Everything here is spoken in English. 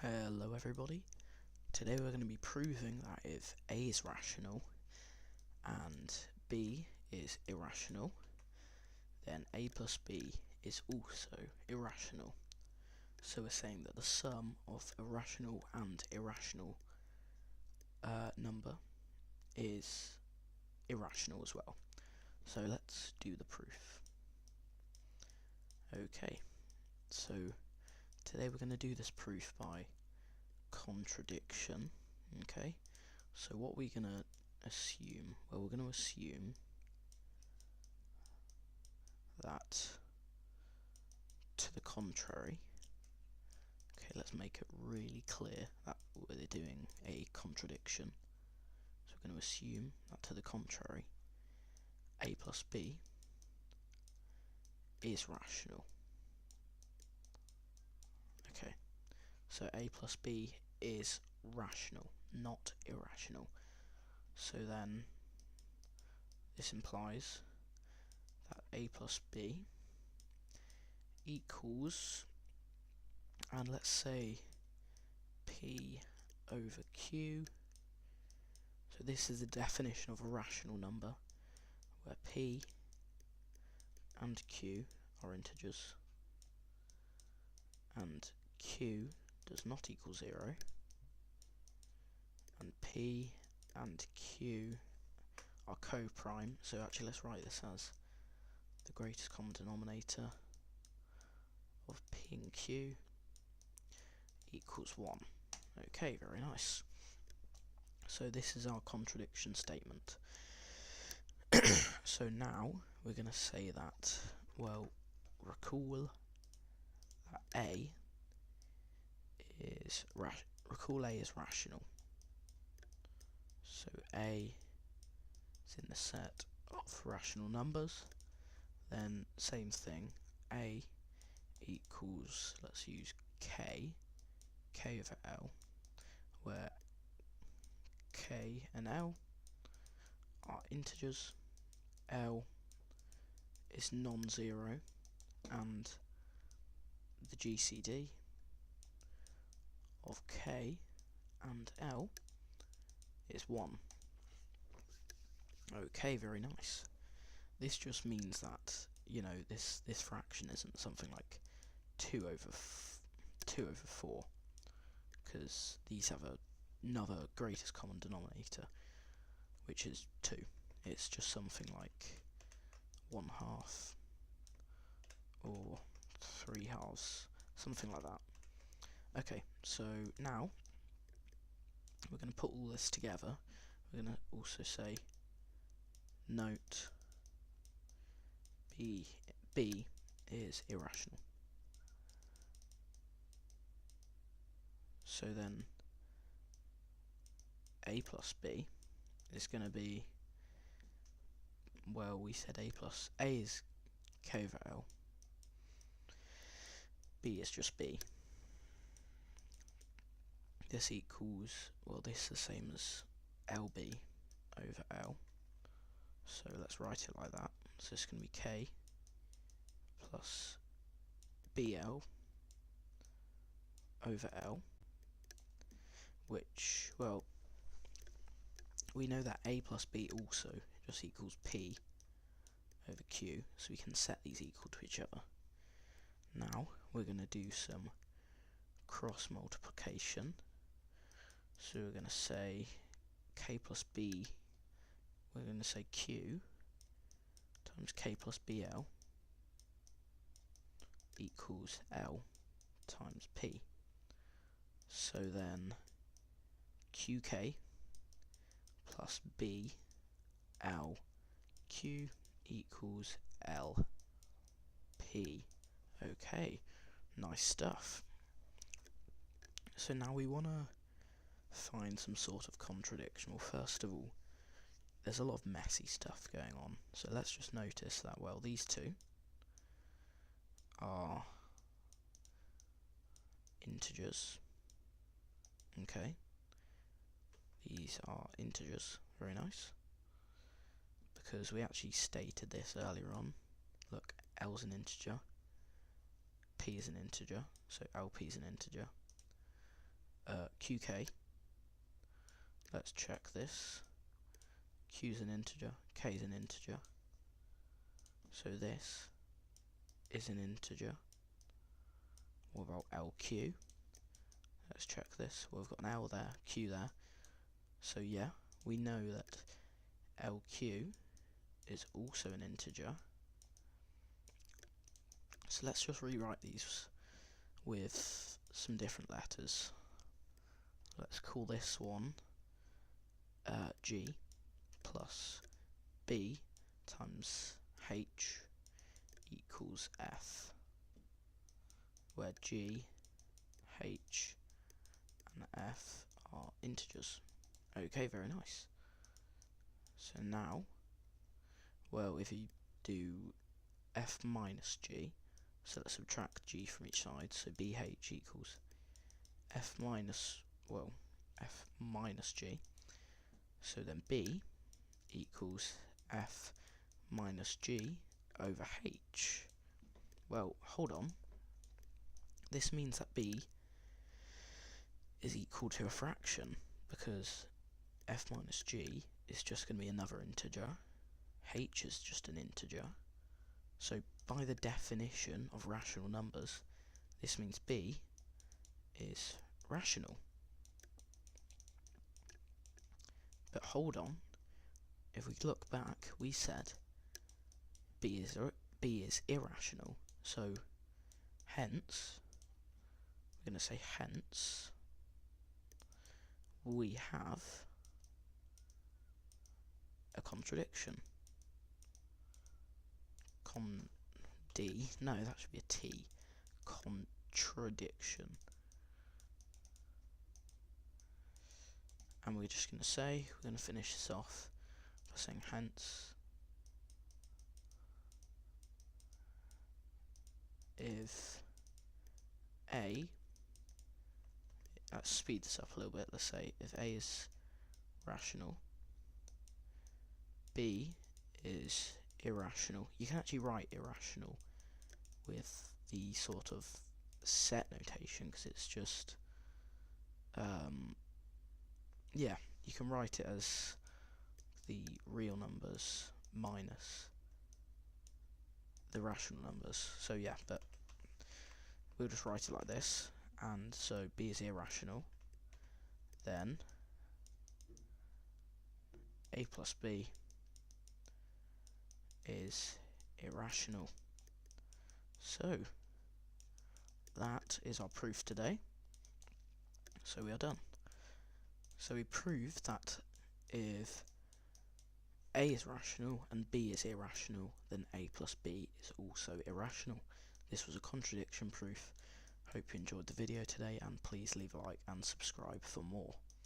Hello everybody. Today we're going to be proving that if A is rational and B is irrational, then A plus B is also irrational. So we're saying that the sum of a rational and irrational number is irrational as well. So let's do the proof. Okay, so today we're going to do this proof by contradiction. Okay, so what we're going to assume, well, we're going to assume that to the contrary. Okay, let's make it really clear that we're doing a contradiction. So we're going to assume that to the contrary, A plus B is rational. Okay, so A plus B is rational, not irrational. So then this implies that A plus B equals, and let's say P over Q. So this is the definition of a rational number, where P and Q are integers, and Q does not equal 0, and P and Q are co-prime. So actually let's write this as the greatest common denominator of P and Q equals 1. Okay, very nice. So this is our contradiction statement. So now we're going to say that, well, recall that A is rational. So A is in the set of rational numbers. Then same thing, A equals, let's use K over L, where K and L are integers, L is non-zero, and the GCD of K and L is 1. Okay, very nice. This just means that, you know, this fraction isn't something like 2 over 4, because these have another greatest common denominator, which is 2. It's just something like 1/2 or 3/2, something like that. Okay, so now we're going to put all this together. We're going to also say note B is irrational. So then A plus B is going to be, well, we said A is K over L, B is just B. This equals, well, this is the same as LB over L. So let's write it like that. So it's going to be K plus BL over L, which, well, we know that A plus B also just equals P over Q, so we can set these equal to each other. Now we're going to do some cross multiplication. So we're going to say K plus B, we're going to say Q times K plus BL equals L times P. So then QK plus BL Q equals LP. Okay, nice stuff. So now we want to find some sort of contradiction. Well, first of all, there's a lot of messy stuff going on. So let's just notice that, well, these two are integers. Okay, these are integers. Very nice. Because we actually stated this earlier on. Look, L's an integer, P is an integer, so LP is an integer. qk. Let's check this. Q is an integer, k is an integer. So this is an integer. What about LQ? Let's check this. Well, we've got an L there, Q there. So yeah, we know that LQ is also an integer. So let's just rewrite these with some different letters. Let's call this one G plus B times H equals F, where G, H and F are integers. Okay, very nice. So now, well, if you do F minus G, so let's subtract G from each side, so BH equals F minus G, so then B equals F minus G over H. Well, hold on, this means that B is equal to a fraction, because F minus G is just going to be another integer, H is just an integer, so by the definition of rational numbers, this means B is rational. But hold on, if we look back, we said B is irrational, so hence, we're going to say hence, we have a contradiction. No, that should be a T. Contradiction. And we're just going to say, we're going to finish this off by saying hence, if A, let's speed this up a little bit, let's say if A is rational, B is irrational. You can actually write irrational with the sort of set notation, because it's just, yeah, you can write it as the real numbers minus the rational numbers. So yeah, but we'll just write it like this, and so B is irrational, then A plus B is irrational. So that is our proof today. So we are done. So we proved that if A is rational and B is irrational, then A plus B is also irrational. This was a contradiction proof. Hope you enjoyed the video today, and please leave a like and subscribe for more.